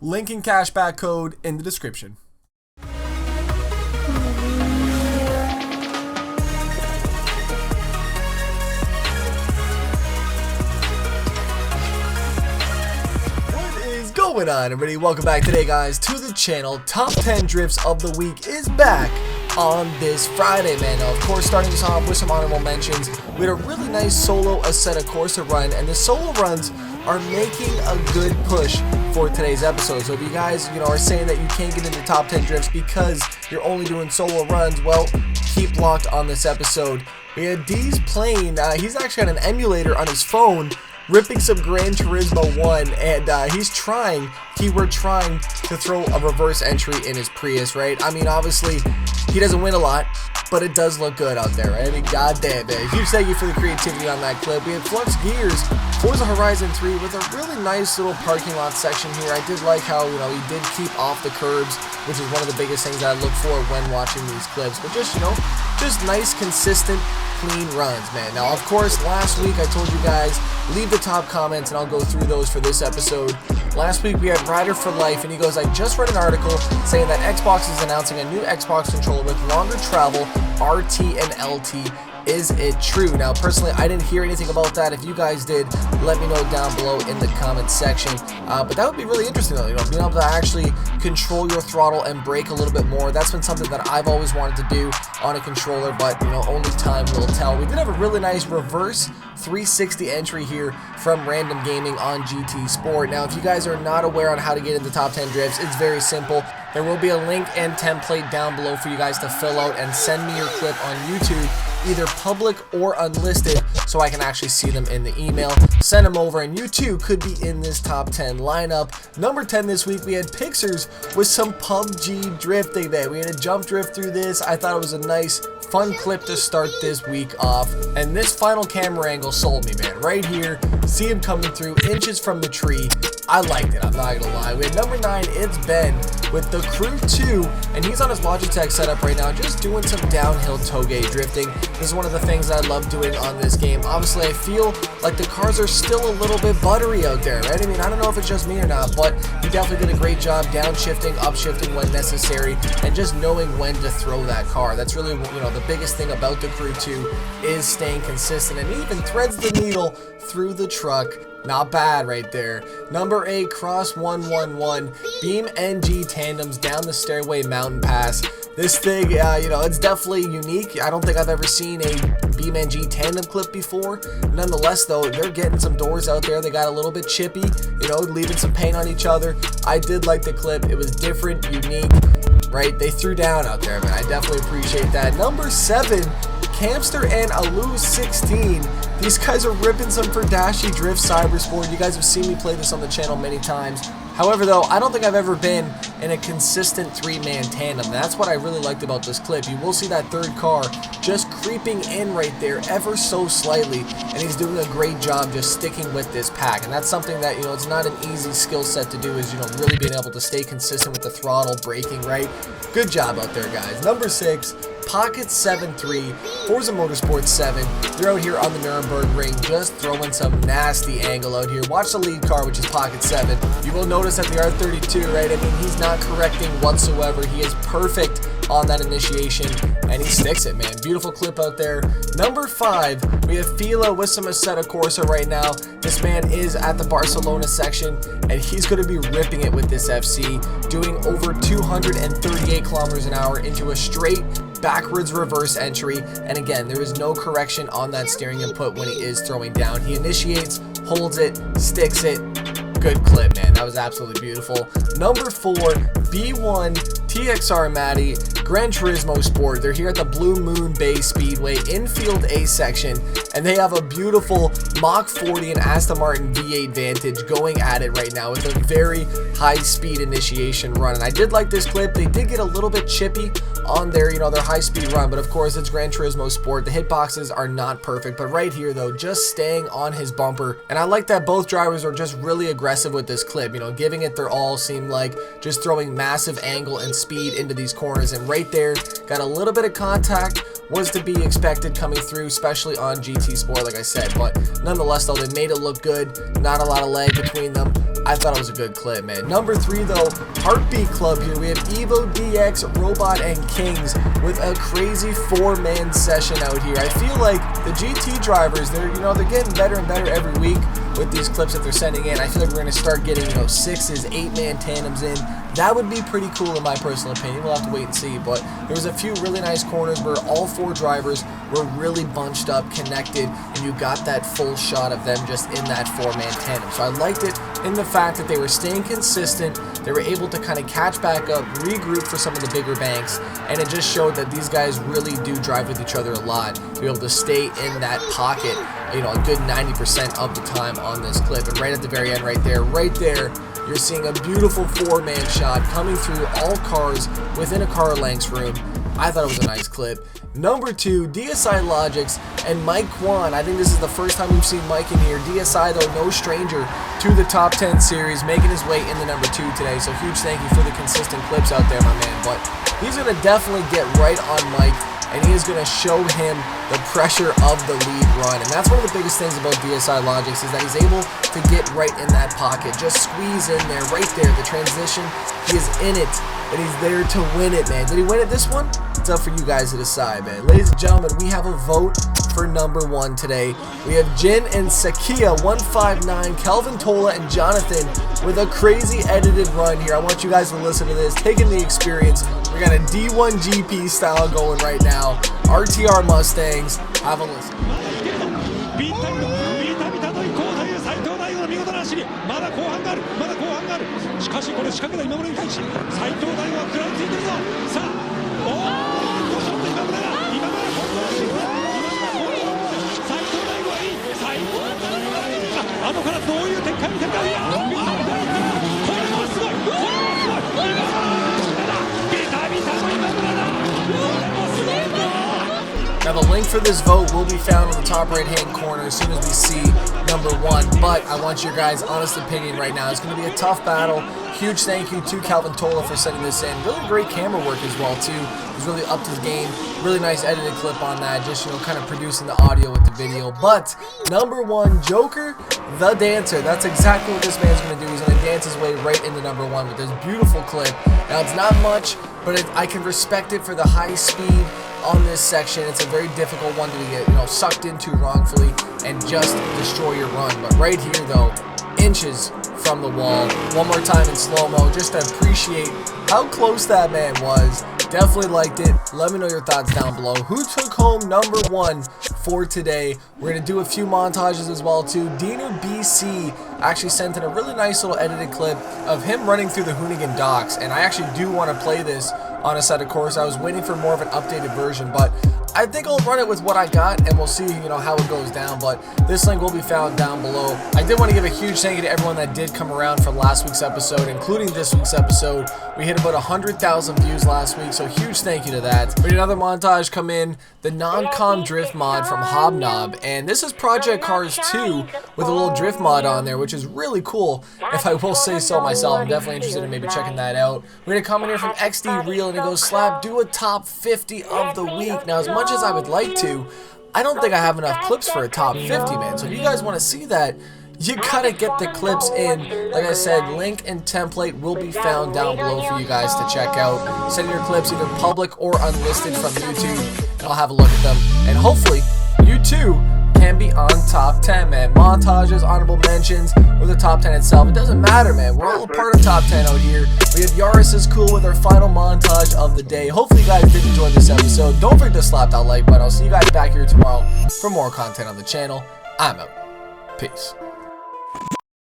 Link and cashback code in the description. What is going on, everybody? Welcome back today, guys, to the channel. Top 10 drifts of the week is back on this Friday, man. Now, of course, starting us off with some honorable mentions. We had a really nice solo Assetto Corsa run, and the solo runs are making a good push for today's episode. So if you guys, are saying that you can't get into top 10 drifts because you're only doing solo runs, well, keep locked on this episode. We had D's playing. He's actually got an emulator on his phone, ripping some Gran Turismo 1, and he's trying, keyword trying, to throw a reverse entry in his Prius, right? I mean, obviously, he doesn't win a lot, but it does look good out there, right? I mean, goddamn, man. Huge thank you for the creativity on that clip. We had Flux Gears, Forza Horizon 3 with a really nice little parking lot section here. I did like how, he did keep off the curbs, which is one of the biggest things that I look for when watching these clips. But just, just nice, consistent, clean runs, man. Now, of course, last week I told you guys, leave the top comments and I'll go through those for this episode. Last week we had Rider for Life, and he goes, I just read an article saying that Xbox is announcing a new Xbox controller with longer travel, RT and LT. Is it true? Now, personally, I didn't hear anything about that. If you guys did, let me know down below in the comments section. But that would be really interesting, though, being able to actually control your throttle and brake a little bit more. That's been something that I've always wanted to do on a controller, but, only time will tell. We did have a really nice reverse 360 entry here from Random Gaming on GT Sport. Now, if you guys are not aware on how to get into top 10 drifts, it's very simple. There will be a link and template down below for you guys to fill out and send me your clip on YouTube, either public or unlisted, so I can actually see them in the email. Send them over and you too could be in this top 10 lineup. Number 10 this week, we had Pixers with some PUBG drifting, man. We had a jump drift through this. I thought it was a nice, fun clip to start this week off. And this final camera angle sold me, man. Right here, see him coming through inches from the tree. I liked it, I'm not gonna lie. We had number 9, it's Ben with the Crew 2, and he's on his Logitech setup right now, just doing some downhill toge drifting. This is one of the things I love doing on this game. Obviously, I feel like the cars are still a little bit buttery out there, right? I mean, I don't know if it's just me or not, but he definitely did a great job downshifting, upshifting when necessary, and just knowing when to throw that car. That's really, the biggest thing about the Crew 2 is staying consistent, and he even threads the needle through the truck. Not bad right there. Number 8, Cross 111, Beam NG tandems down the Stairway Mountain Pass. This thing, it's definitely unique. I don't think I've ever seen a Beam NG tandem clip before. Nonetheless, though, they're getting some doors out there. They got a little bit chippy, leaving some paint on each other. I did like the clip. It was different, unique, right? They threw down out there, man. I definitely appreciate that. Number 7, Campster and Alu 16. These guys are ripping some Perdashi Drift Cybersport. You guys have seen me play this on the channel many times. However, though, I don't think I've ever been in a consistent 3-man tandem. That's what I really liked about this clip. You will see that third car just creeping in right there ever so slightly, and he's doing a great job just sticking with this pack. And that's something that, it's not an easy skill set to do, is, really being able to stay consistent with the throttle, braking, right? Good job out there, guys. Number 6, Pocket 7-3, Forza Motorsport 7. They're out here on the Nuremberg ring, just throwing some nasty angle out here. Watch the lead car, which is Pocket 7. You will notice that the R32, right? I mean, he's not correcting whatsoever. He is perfect on that initiation, and he sticks it, man. Beautiful clip out there. Number 5, we have Fila with some Assetto Corsa right now. This man is at the Barcelona section, and he's going to be ripping it with this FC, doing over 238 kilometers an hour into a straight backwards reverse entry. And again, there is no correction on that steering input when he is throwing down. He initiates, holds it, sticks it. Good clip, man. That was absolutely beautiful. Number 4, B1 TXR Matty Gran Turismo Sport. They're here at the Blue Moon Bay Speedway infield A section, and they have a beautiful Mach 40 and Aston Martin V8 Vantage going at it right now with a very high speed initiation run. And I did like this clip. They did get a little bit chippy on their, their high speed run, but of course it's Gran Turismo Sport. The hitboxes are not perfect, but right here though, just staying on his bumper. And I like that both drivers are just really aggressive with this clip, giving it their all. Seemed like just throwing massive angle and speed into these corners, and right there, got a little bit of contact, was to be expected coming through, especially on GT Sport, like I said, but nonetheless, though, they made it look good, not a lot of lag between them. I thought it was a good clip, man. Number 3, though, Heartbeat Club here. We have Evo, DX, Robot, and Kings with a crazy 4-man session out here. I feel like the GT drivers, they're getting better and better every week with these clips that they're sending in. I feel like we're going to start getting, 6s, 8-man tandems in. That would be pretty cool in my personal opinion. We'll have to wait and see, but there was a few really nice corners where all 4 drivers were really bunched up, connected, and you got that full shot of them just in that 4-man tandem. So I liked it in the fact that they were staying consistent, they were able to kind of catch back up, regroup for some of the bigger banks, and it just showed that these guys really do drive with each other a lot to be able to stay in that pocket, a good 90% of the time on this clip. And right at the very end, right there, you're seeing a beautiful 4-man shot coming through all cars within a car length's room. I thought it was a nice clip. Number 2, DSI Logics and Mike Kwan. I think this is the first time we've seen Mike in here. DSI, though, no stranger to the top 10 series, making his way in the number 2 today. So huge thank you for the consistent clips out there, my man. But he's going to definitely get right on Mike, and he is going to show him the pressure of the lead run. And that's one of the biggest things about DSI Logics is that he's able to get right in that pocket, just squeeze in there, right there, the transition. He is in it, and he's there to win it, man. Did he win it this one? It's up for you guys to decide, man. Ladies and gentlemen, we have a vote for number 1 today. We have Jin and Sakia 159, Kelvin Tola and Jonathan with a crazy edited run here. I want you guys to listen to this, taking the experience. We got a D1 GP style going right now. RTR Mustangs, have a listen. Now the link for this vote will be found in the top right-hand corner as soon as we see number 1, but I want your guys' honest opinion right now. It's going to be a tough battle. Huge thank you to Kelvin Tola for sending this in. Really great camera work as well, too. He's really upped his game. Really nice edited clip on that, just, kind of producing the audio with the video. But number 1, Joker, the dancer. That's exactly what this man's going to do. He's going to dance his way right into number 1 with this beautiful clip. Now, it's not much, but I can respect it for the high speed on this section. It's a very difficult one to get, sucked into wrongfully and just destroy your run. But right here, though, inches from the wall. One more time in slow-mo, just to appreciate how close that man was. Definitely liked it. Let me know your thoughts down below. Who took home number 1 for today? We're going to do a few montages as well, too. Diener BC actually sent in a really nice little edited clip of him running through the Hoonigan docks, and I actually do want to play this on a set of course. I was waiting for more of an updated version, but I think I'll run it with what I got, and we'll see, how it goes down. But this link will be found down below. I did want to give a huge thank you to everyone that did come around from last week's episode, including this week's episode. We hit about 100,000 views last week, so huge thank you to that. We had another montage come in, the non-com drift mod from Hobnob, and this is Project Cars 2 with a little drift mod on there, which is really cool, if I will say so myself. I'm definitely interested in maybe checking that out. We're going to come in here from XD Real, and it goes, Slap, do a top 50 of the week. Now, as much as I would like to, I don't think I have enough clips for a top 50, man. So if you guys want to see that, you gotta get the clips in. Like I said, link and template will be found down below for you guys to check out. Send your clips either public or unlisted from YouTube, and I'll have a look at them. And hopefully, you too can be on top 10, man. Montages, honorable mentions, or the top 10 itself. It doesn't matter, man. We're all a part of top 10 out here. We have Yaris is cool with our final montage of the day. Hopefully you guys did enjoy this episode. Don't forget to slap that like button. I'll see you guys back here tomorrow for more content on the channel. I'm out. Peace.